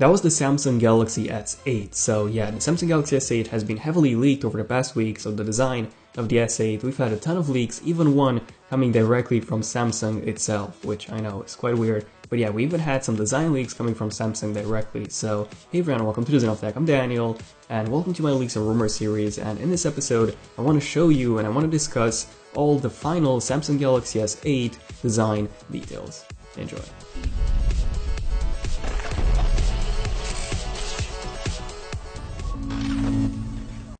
That was the Samsung Galaxy S8. So yeah, the Samsung Galaxy S8 has been heavily leaked over the past week. So the design of the S8, we've had a ton of leaks, even one coming directly from Samsung itself, which I know is quite weird. But yeah, we even had some design leaks coming from Samsung directly. So hey everyone, welcome to the Tech. I'm Daniel, and welcome to my Leaks and Rumors series. And in this episode, I want to show you and I want to discuss all the final Samsung Galaxy S8 design details. Enjoy.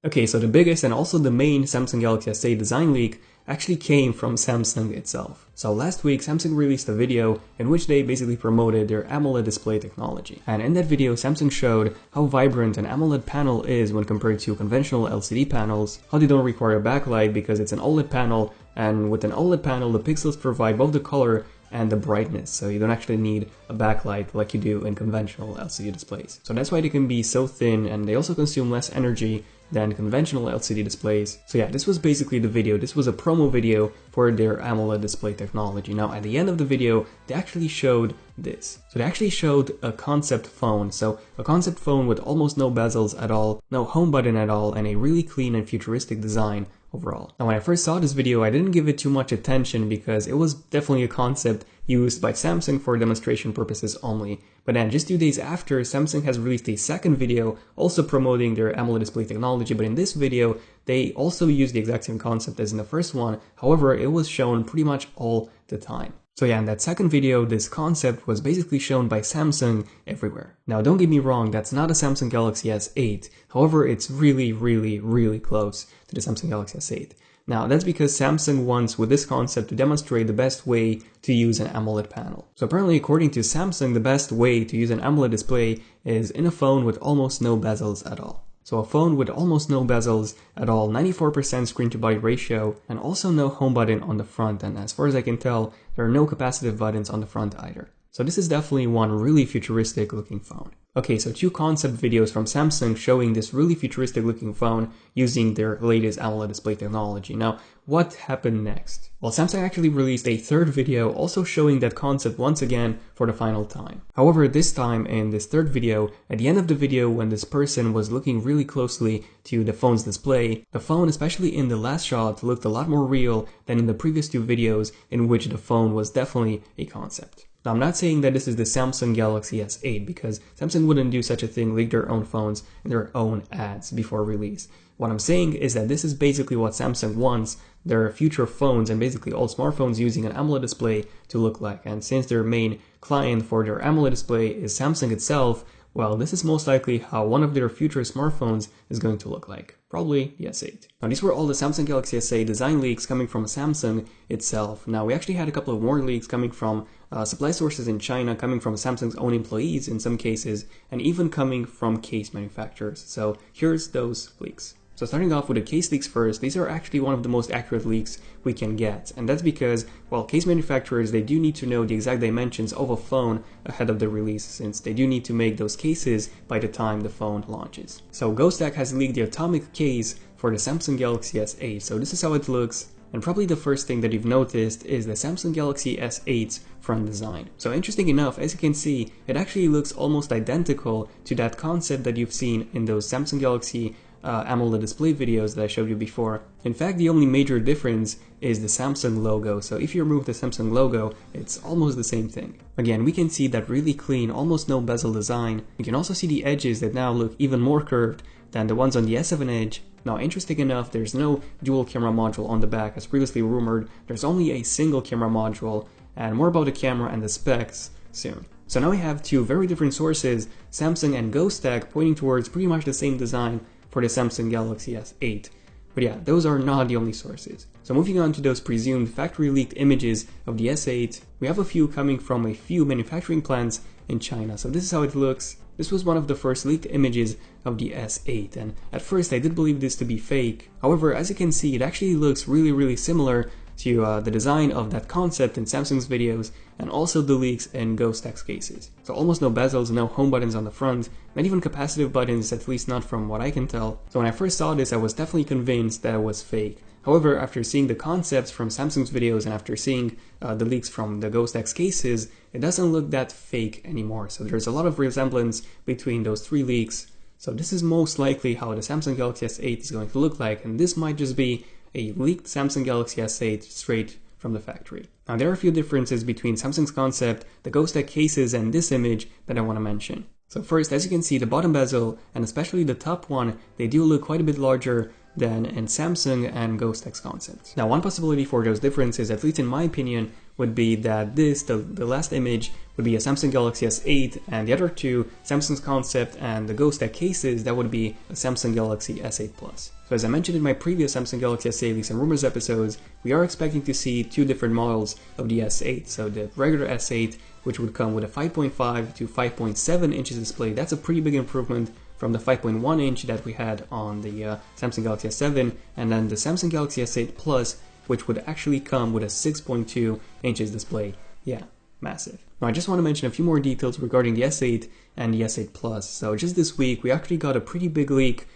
Okay, so the biggest and also the main Samsung Galaxy S8 design leak actually came from Samsung itself. So last week, Samsung released a video in which they basically promoted their AMOLED display technology. And in that video, Samsung showed how vibrant an AMOLED panel is when compared to conventional LCD panels, how they don't require a backlight because it's an OLED panel, and with an OLED panel, the pixels provide both the color and the brightness, so you don't actually need a backlight like you do in conventional LCD displays. So that's why they can be so thin, and they also consume less energy than conventional LCD displays. So yeah, this was basically the video. This was a promo video for their AMOLED display technology. Now at the end of the video, they actually showed this. So they actually showed a concept phone. So a concept phone with almost no bezels at all, no home button at all, and a really clean and futuristic design overall. Now when I first saw this video, I didn't give it too much attention because it was definitely a concept used by Samsung for demonstration purposes only. But then just 2 days after, Samsung has released a second video also promoting their AMOLED display technology, but in this video they also used the exact same concept as in the first one. However, it was shown pretty much all the time. So yeah, in that second video, this concept was basically shown by Samsung everywhere. Now don't get me wrong, that's not a Samsung Galaxy S8. However, it's really close to the Samsung Galaxy S8. Now that's because Samsung wants with this concept to demonstrate the best way to use an AMOLED panel. So apparently according to Samsung, the best way to use an AMOLED display is in a phone with almost no bezels at all. So a phone with almost no bezels at all, 94% screen to body ratio, and also no home button on the front, and as far as I can tell, there are no capacitive buttons on the front either. So this is definitely one really futuristic looking phone. Okay, so two concept videos from Samsung showing this really futuristic looking phone using their latest AMOLED display technology. Now, what happened next? Well, Samsung actually released a third video also showing that concept once again for the final time. However, this time in this third video, at the end of the video when this person was looking really closely to the phone's display, the phone, especially in the last shot, looked a lot more real than in the previous two videos in which the phone was definitely a concept. Now, I'm not saying that this is the Samsung Galaxy S8 because Samsung wouldn't do such a thing, leak their own phones in their own ads before release. What I'm saying is that this is basically what Samsung wants their future phones and basically all smartphones using an AMOLED display to look like. And since their main client for their AMOLED display is Samsung itself, well, this is most likely how one of their future smartphones is going to look like. Probably the S8. Now, these were all the Samsung Galaxy S8 design leaks coming from Samsung itself. Now, we actually had a couple of more leaks coming from supply sources in China, coming from Samsung's own employees in some cases, and even coming from case manufacturers. So here's those leaks. So starting off with the case leaks first, these are actually one of the most accurate leaks we can get. And that's because, well, case manufacturers, they do need to know the exact dimensions of a phone ahead of the release, since they do need to make those cases by the time the phone launches. So Ghosttech has leaked the atomic case for the Samsung Galaxy S8. So this is how it looks. And probably the first thing that you've noticed is the Samsung Galaxy S8's front design. So interesting enough, as you can see, it actually looks almost identical to that concept that you've seen in those Samsung Galaxy AMOLED display videos that I showed you before. In fact, the only major difference is the Samsung logo. So if you remove the Samsung logo, it's almost the same thing. Again, we can see that really clean, almost no bezel design. You can also see the edges that now look even more curved than the ones on the S7 Edge. Now, interesting enough, there's no dual camera module on the back as previously rumored. There's only a single camera module, and more about the camera and the specs soon. So now we have two very different sources, Samsung and Ghosttech, pointing towards pretty much the same design for the Samsung Galaxy S8. But yeah, those are not the only sources. So moving on to those presumed factory leaked images of the S8, we have a few coming from a few manufacturing plants in China. So this is how it looks. This was one of the first leaked images of the S8, and at first I did believe this to be fake. However, as you can see, it actually looks really similar to the design of that concept in Samsung's videos, and also the leaks in Ghosttech's cases. So almost no bezels, no home buttons on the front, not even capacitive buttons, at least not from what I can tell. So when I first saw this, I was definitely convinced that it was fake. However, after seeing the concepts from Samsung's videos and after seeing the leaks from the Ghost X cases, it doesn't look that fake anymore. So there's a lot of resemblance between those 3 leaks. So this is most likely how the Samsung Galaxy S8 is going to look like, and this might just be a leaked Samsung Galaxy S8 straight from the factory. Now there are a few differences between Samsung's concept, the Ghost X cases, and this image that I want to mention. So first, as you can see, the bottom bezel, and especially the top one, they do look quite a bit larger than in Samsung and Ghost X concepts. Now one possibility for those differences, at least in my opinion, would be that the last image would be a Samsung Galaxy S8, and the other two, Samsung's concept and the Ghost X cases, that would be a Samsung Galaxy S8 Plus. So as I mentioned in my previous Samsung Galaxy S8 leaks and rumors episodes, we are expecting to see 2 different models of the S8. So the regular S8, which would come with a 5.5 to 5.7 inches display, that's a pretty big improvement from the 5.1 inch that we had on the Samsung Galaxy S7, and then the Samsung Galaxy S8 Plus, which would actually come with a 6.2 inches display. Yeah, massive. Now I just want to mention a few more details regarding the S8 and the S8 Plus. So just this week, we actually got a pretty big leak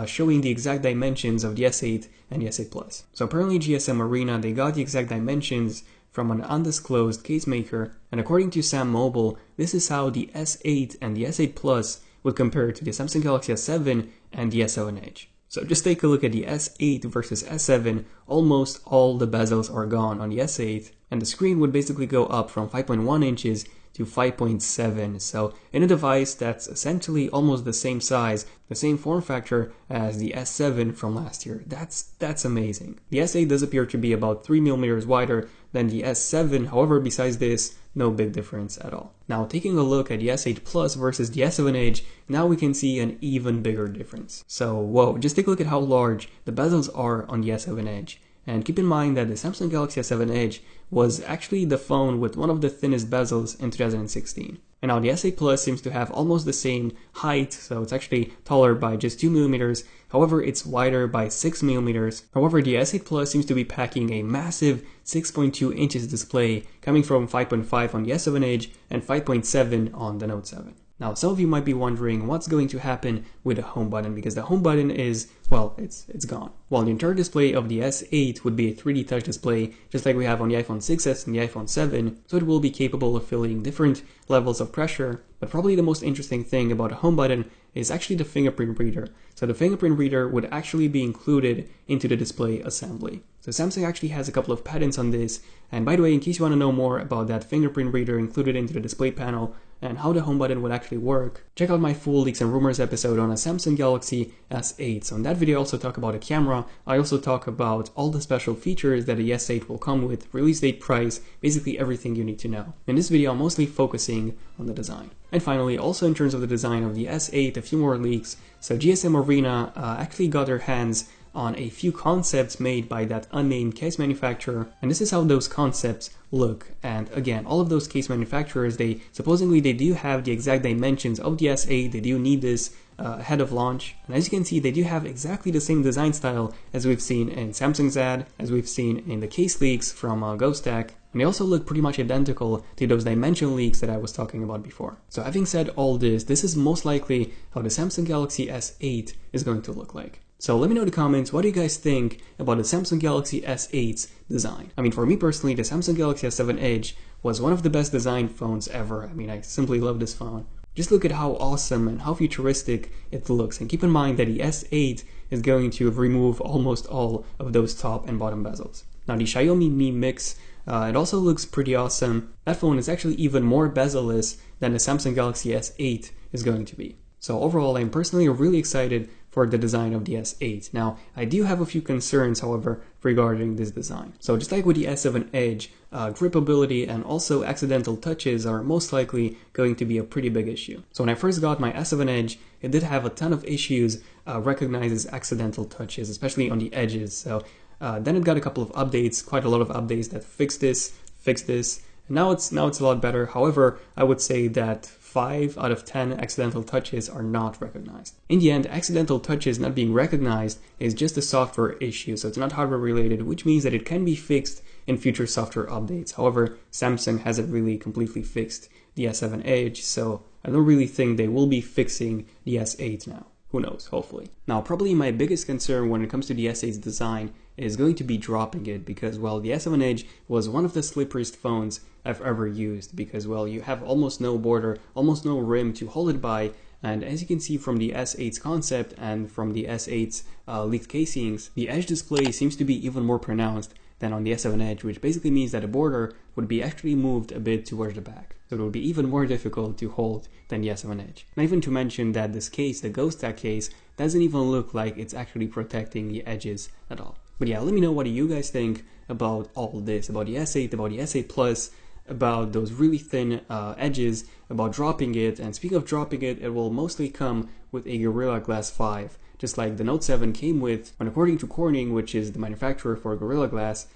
showing the exact dimensions of the S8 and the S8 Plus. So apparently GSM Arena, they got the exact dimensions from an undisclosed case maker, and according to Sam Mobile, this is how the S8 and the S8 Plus would compare to the Samsung Galaxy S7 and the S7 Edge. So just take a look at the S8 versus S7, almost all the bezels are gone on the S8, and the screen would basically go up from 5.1 inches to 5.7, so in a device that's essentially almost the same size, the same form factor as the S7 from last year. That's amazing. The S8 does appear to be about 3mm wider than the S7, however, besides this, no big difference at all. Now taking a look at the S8 Plus versus the S7 Edge, now we can see an even bigger difference. So whoa, just take a look at how large the bezels are on the S7 Edge. And keep in mind that the Samsung Galaxy S7 Edge was actually the phone with one of the thinnest bezels in 2016. And now the S8 Plus seems to have almost the same height, so it's actually taller by just 2mm, however it's wider by 6mm. However, the S8 Plus seems to be packing a massive 6.2 inches display, coming from 5.5 on the S7 Edge and 5.7 on the Note 7. Now, some of you might be wondering what's going to happen with the home button, because the home button is, well, it's gone. While the entire display of the S8 would be a 3D touch display, just like we have on the iPhone 6s and the iPhone 7, so it will be capable of feeling different levels of pressure. But probably the most interesting thing about a home button is actually the fingerprint reader. So the fingerprint reader would actually be included into the display assembly. So Samsung actually has a couple of patents on this, and by the way, in case you want to know more about that fingerprint reader included into the display panel and how the home button would actually work, check out my full leaks and rumors episode on a Samsung Galaxy S8. So in that video I also talk about the camera, I also talk about all the special features that the S8 will come with, release date, price, basically everything you need to know. In this video I'm mostly focusing on the design. And finally, also in terms of the design of the S8, a few more leaks. So GSM Arena actually got their hands on a few concepts made by that unnamed case manufacturer, and this is how those concepts look. And again, all of those case manufacturers, they supposedly do have the exact dimensions of the S8, they do need this ahead of launch, and as you can see, they do have exactly the same design style as we've seen in Samsung's ad, as we've seen in the case leaks from Ghost X, and they also look pretty much identical to those dimension leaks that I was talking about before. So having said all this is most likely how the Samsung Galaxy S8 is going to look like. So let me know in the comments, what do you guys think about the Samsung Galaxy S8's design? I mean, for me personally, the Samsung Galaxy S7 Edge was one of the best designed phones ever. I mean, I simply love this phone. Just look at how awesome and how futuristic it looks, and keep in mind that the S8 is going to remove almost all of those top and bottom bezels. Now the Xiaomi Mi Mix, it also looks pretty awesome. That phone is actually even more bezel-less than the Samsung Galaxy S8 is going to be. So overall, I'm personally really excited for the design of the S8. Now, I do have a few concerns, however, regarding this design. So just like with the S7 Edge, gripability and also accidental touches are most likely going to be a pretty big issue. So when I first got my S7 Edge, it did have a ton of issues recognizes accidental touches, especially on the edges. So then it got a couple of updates, quite a lot of updates that fixed this. And now it's a lot better. However, I would say that 5 out of 10 accidental touches are not recognized. In the end, accidental touches not being recognized is just a software issue, so it's not hardware related, which means that it can be fixed in future software updates. However, Samsung hasn't really completely fixed the S7 Edge, so I don't really think they will be fixing the S8 now. Who knows, hopefully. Now, probably my biggest concern when it comes to the S8's design is going to be dropping it because, well, the S7 Edge was one of the slipperiest phones I've ever used because, well, you have almost no border, almost no rim to hold it by. And as you can see from the S8's concept and from the S8's leaked casings, the edge display seems to be even more pronounced than on the S7 Edge, which basically means that the border would be actually moved a bit towards the back. So it would be even more difficult to hold than the S7 Edge. Not even to mention that this case, the Ghost Tag case, doesn't even look like it's actually protecting the edges at all. But yeah, let me know what do you guys think about all this, about the S8, about the S8 Plus, about those really thin edges, about dropping it. And speaking of dropping it, it will mostly come with a Gorilla Glass 5, just like the Note 7 came with. And according to Corning, which is the manufacturer for Gorilla Glass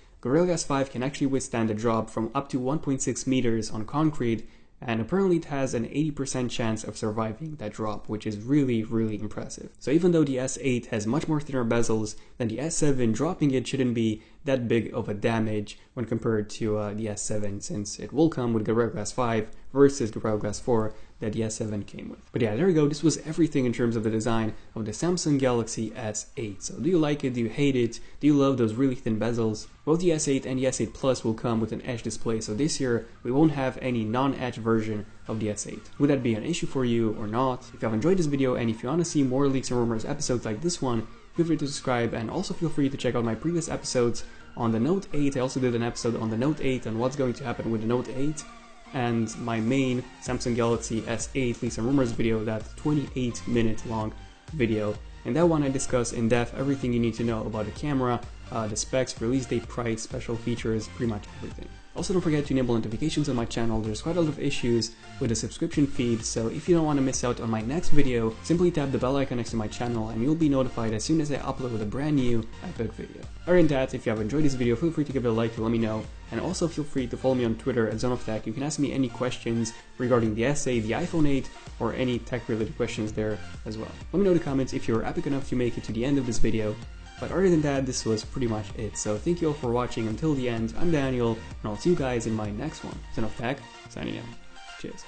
5 can actually withstand a drop from up to 1.6 meters on concrete, and apparently it has an 80% chance of surviving that drop, which is really, really impressive. So even though the S8 has much more thinner bezels than the S7, dropping it shouldn't be that big of a damage when compared to the S7, since it will come with Gorilla Glass 5 versus Gorilla Glass 4 that the S7 came with. But yeah, there we go. This was everything in terms of the design of the Samsung Galaxy S8. So do you like it? Do you hate it? Do you love those really thin bezels? Both the S8 and the S8 Plus will come with an edge display, so this year we won't have any non-edge version of the S8. Would that be an issue for you or not? If you have enjoyed this video and if you want to see more Leaks and Rumors episodes like this one, feel free to subscribe, and also feel free to check out my previous episodes on the Note 8. I also did an episode on the Note 8 and what's going to happen with the Note 8. And my main Samsung Galaxy S8 Leaks and Rumors video, that 28-minute long video. In that one I discuss in depth everything you need to know about the camera, the specs, release date, price, special features, pretty much everything. Also, don't forget to enable notifications on my channel. There's quite a lot of issues with the subscription feed, so if you don't want to miss out on my next video, simply tap the bell icon next to my channel and you'll be notified as soon as I upload a brand new epic video. Other than that, if you have enjoyed this video, feel free to give it a like to let me know, and also feel free to follow me on Twitter at ZoneOfTech. You can ask me any questions regarding the S8, the iPhone 8, or any tech-related questions there as well. Let me know in the comments if you're epic enough to make it to the end of this video. But other than that, this was pretty much it. So thank you all for watching until the end. I'm Daniel, and I'll see you guys in my next one. ZoneOfTech, signing out. Cheers.